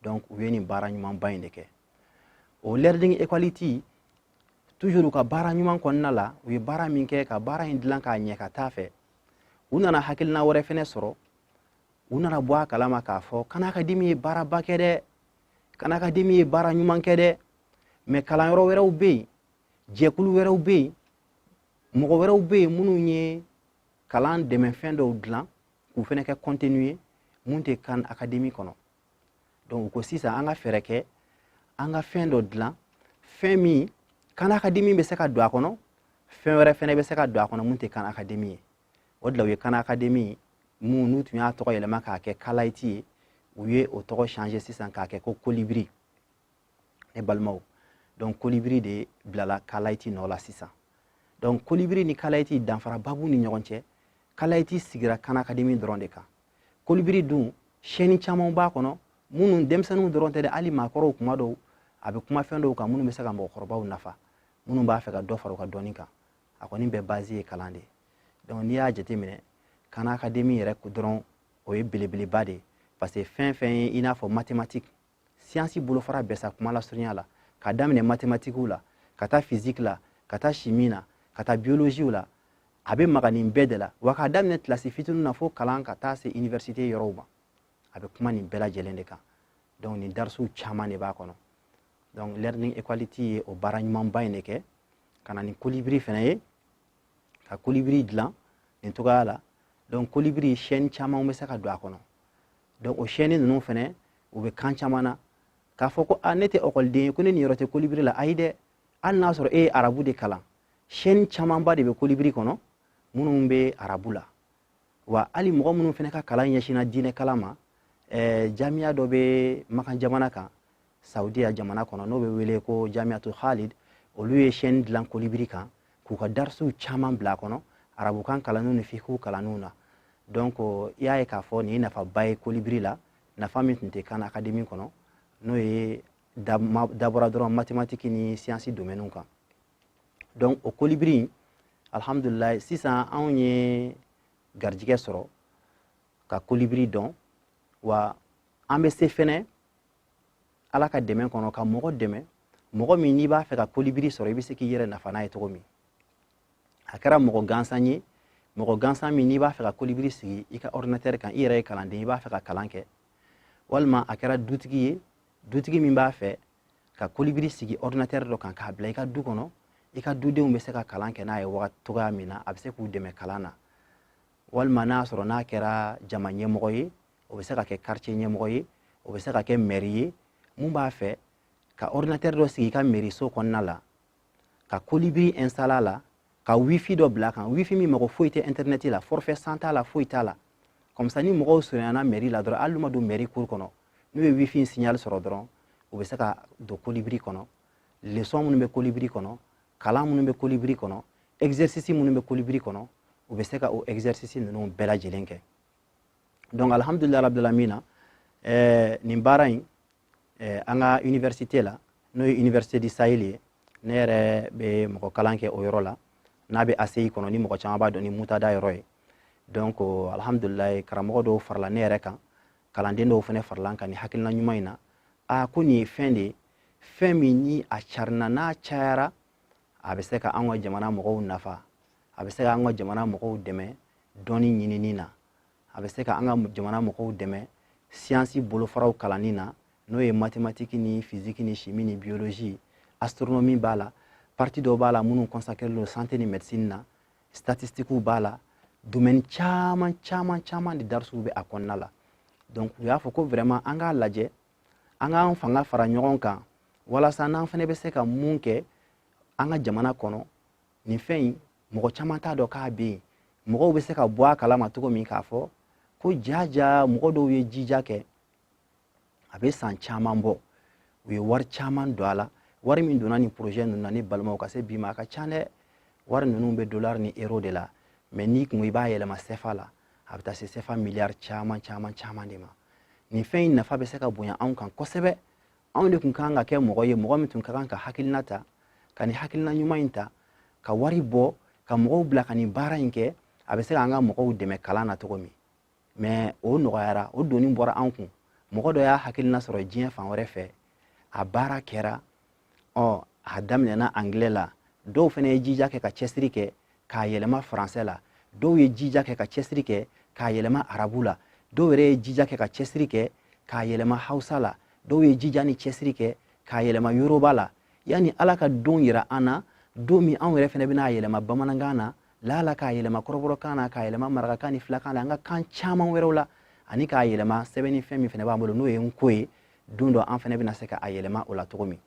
donc u ye nin baara ɲumanba in de kɛ. O learning equality toujours u ka baara ɲuman kɔnɔna la u ye baara min kɛ ka baara in dilan k'a ɲɛ ka taa fɛ. U nana hakilina wɛrɛ fɛnɛ sɔrɔ. U nana bɔ a kalama k'a fɔ Khan Academy ye baaraba kɛ dɛ, Khan Academy ye baara ɲuman kɛ dɛ, mais kalanyɔrɔ wɛrɛw bɛ yen, jɛkulu wɛrɛw bɛ yen, mɔgɔ wɛrɛw bɛ yen minnu ye kalan dɛmɛfɛn dɔw dilan k'u fɛnɛ kɛ contenu ye mun tɛ Khan Academy kɔnɔ. Donc u ko sisan an ka fɛɛrɛ kɛ an ka fɛn dɔ dilan, fɛn min Khan Academy bɛ se ka don a kɔnɔ, fɛn wɛrɛ fɛnɛ bɛ se ka don a kɔnɔ mun tɛ Khan Academy ye. O de la u ye Khan Academy mun n'u tun y'a tɔgɔ yɛlɛma k'a kɛ Kalaiti ye, u ye o tɔgɔ changer sisan k'a kɛ ko Kolibri ne balimaw. Donc Kolibri de bilala Kalaiti nɔ la sisan. Donc Kolibri ni Kalaiti danfara babu ni ɲɔgɔn cɛ. Kalaiti sigira Khan Academy dɔrɔn de kan. Kolibri dun chaîne caman b'a kɔnɔ minnu denmisɛnninw dɔrɔn tɛ dɛ, hali maakɔrɔw kuma dɔw a bɛ kuma fɛn dɔw kan minnu bɛ se ka mɔgɔkɔrɔbaw nafa, minnu b'a fɛ ka dɔ fara u ka dɔnni kan. A kɔni bɛ base ye kalan de. Donc n'i y'a jateminɛ Khan Academy yɛrɛ dɔrɔn o ye belebeleba de ye, parce que fɛn fɛn ye i n'a fɔ mathématique, science bolofara bɛɛ sa kuma lasurunya la, ka daminɛ mathématique la, ka taa physique la, ka taa chimie na, ka taa biologie la, a bɛ maga nin bɛɛ de la, wa ka daminɛ classe fitinin na fo kalan ka taa se université yɔrɔw ma, a bɛ kuma nin bɛɛ lajɛlen de kan. Donc nin darisiw caman de b'a kɔnɔ. Donc learning equality ye o baara ɲumanba in de kɛ, ka na nin Kolibri fɛnɛ ye, ka Kolibri dilan nin cogoya la. Donc Kolibri chaîne caman bɛ se ka don a kɔnɔ. Donc o chaîne ninnu fɛnɛ u bɛ kan caman na, k'a fɔ ko ne tɛ ɔkɔliden ye ko ne niyɔrɔ tɛ Kolibri la, ayi dɛ, hali n'a sɔrɔ e ye arabu de kalan, chaîne camanba de bɛ Kolibri kɔnɔ minnu bɛ arabu la. Wa hali mɔgɔ minnu fɛnɛ ka kalan ɲɛsinna diinɛ kalan ma, jamiya dɔ bɛ Makan jamana kan, Saudiya jamana kɔnɔ n'o bɛ wele ko Jamiatu Khalid, olu ye chaîne dilan Kolibri kan k'u ka darisiw caman bila a kɔnɔ, arabukan kalanniw ni fiqhu kalanniw na. Donc i y'a ye k'a fɔ nin ye nafaba ye Kolibri la, nafa min tun tɛ Khan Academy kɔnɔ, n'o ye dabɔra dɔrɔn mathématique ni science domaine kan. Donc o Kolibri alhamdulillah sisan anw ye garijɛgɛ sɔrɔ ka Kolibri dɔn, wa an bɛ se fɛnɛ Ala ka dɛmɛ kɔnɔ ka mɔgɔ dɛmɛ, mɔgɔ min n'i b'a fɛ ka Kolibri sɔrɔ i bɛ se k'i yɛrɛ nafa n'a ye cogo min. A kɛra mɔgɔ gansan ye, mɔgɔ gansan min n'i b'a fɛ ka Kolibri sigi i ka ordinateur kan, i yɛrɛ ye kalanden i b'a fɛ ka kalan kɛ, walima a kɛra dutigi ye, dutigi min b'a fɛ ka Kolibri sigi ordinateur dɔ kan k'a bila i ka du kɔnɔ, i ka dudenw bɛ se ka kalan kɛ n'a ye wagati togoya min na, a bɛ se k'u dɛmɛ kalan na. Walima n'a sɔrɔ n'a kɛra jama ɲɛmɔgɔ ye, o bɛ se ka kɛ quartier ɲɛmɔgɔ ye, o bɛ se ka kɛ maire ye, mun b'a fɛ ka ordinateur dɔ sigi i ka mairie so kɔnɔna la, ka Kolibri installer a la, ka wifi dɔ bila kan, wifi min mago foyi tɛ internet la, forfait san t'a la, foyi t'a la. Comme ça ni mɔgɔw surunyana mairie la dɔrɔn, hali n'u ma don mairie cour kɔnɔ, n'u ye wifi signal sɔrɔ dɔrɔn, u bɛ se ka don Kolibri kɔnɔ, leçon minnu bɛ Kolibri kɔnɔ, kalan minnu bɛ Kolibri kɔnɔ, exercice minnu bɛ Kolibri kɔnɔ, u bɛ se ka o exercice ninnu bɛɛ lajɛlen kɛ. Donc alhamdulillah rabbil alamin, nin baara in an ka université la, n'o ye université du Sahel ye, ne yɛrɛ bɛ mɔgɔ kalan kɛ o yɔrɔ la, n'a bɛ ACI kɔnɔ ni mɔgɔ caman b'a dɔn ni Mutada yɔrɔ ye. Donc alhamdulillah karamɔgɔ dɔw farala ne yɛrɛ kan, kalanden dɔw fɛnɛ farala an kan ni hakilina ɲuman in na. Ko nin ye fɛn de ye, fɛn min ni a carina n'a cayara, a bɛ se ka an ka jamana mɔgɔw nafa, a bɛ se ka an ka jamana mɔgɔw dɛmɛ dɔnni ɲinini na, a bɛ se ka an ka jamana mɔgɔw dɛmɛ science bolofaraw kalanni na, n'o ye mathématique ni physique ni chimie ni biologie, astronomie b'a la, partie dɔw b'a la minnu consacré don santé ni médecine na, statistique b'a la, domaine caman caman caman de darisiw bɛ a kɔnɔna la. Donc u y'a fɔ ko vraiment an k'a lajɛ, an k'an fanga fara ɲɔgɔn kan, walasa n'an fana bɛ se ka mun kɛ an ka jamana kɔnɔ, nin fɛn in mɔgɔ caman t'a dɔn k'a bɛ yen, mɔgɔw bɛ se ka bɔ a kalama cogo min k'a fɔ ko jaja mɔgɔ dɔw ye jija kɛ, a bɛ san caman bɔ, u ye wari caman don a la, wari min donna nin projet ninnu na ne balimaw ka se bi ma a ka ca dɛ, wari ninnu bɛ dollar ni euro de la, mais n'i kun i b'a yɛlɛma CFA la, a bɛ taa se CFA miliyari caman caman caman de ma. Nin fɛn in nafa bɛ se ka bonya anw kan kosɛbɛ, anw de kun kan ka kɛ mɔgɔ ye, mɔgɔ min tun ka kan ka hakilina ta, ka nin hakilina ɲuman in ta, ka wari bɔ, ka mɔgɔw bila ka nin baara in kɛ, a bɛ se ka an ka mɔgɔw dɛmɛ kalan na cogo min. Mais o nɔgɔyara, o donni bɔra anw kun, mɔgɔ dɔ y'a hakilina sɔrɔ diɲɛ fan wɛrɛ fɛ a baara kɛra a daminɛna anglais la dɔw fana ye jija kɛ ka cɛsiri kɛ k'a yɛlɛma français la dɔw ye jija kɛ ka cɛsiri kɛ k'a yɛlɛma arabu la dɔw yɛrɛ ye jija kɛ ka cɛsiri kɛ k'a yɛlɛma hausa la dɔw ye jija ni cɛsiri kɛ k'a yɛlɛma yoruba la yani ala ka don yira an na don min anw yɛrɛ fana bɛna yɛlɛma bamanankan na lala k'a yɛlɛma kɔrɔbɔrɔkan na k'a yɛlɛma marakakan ni filakan la an ka kan caman wɛrɛw la ani k'a yɛlɛma sɛbɛnni fɛn min fana b'an bolo n'o ye nko ye don dɔ an fana bɛna se ka a yɛlɛma o la cogo min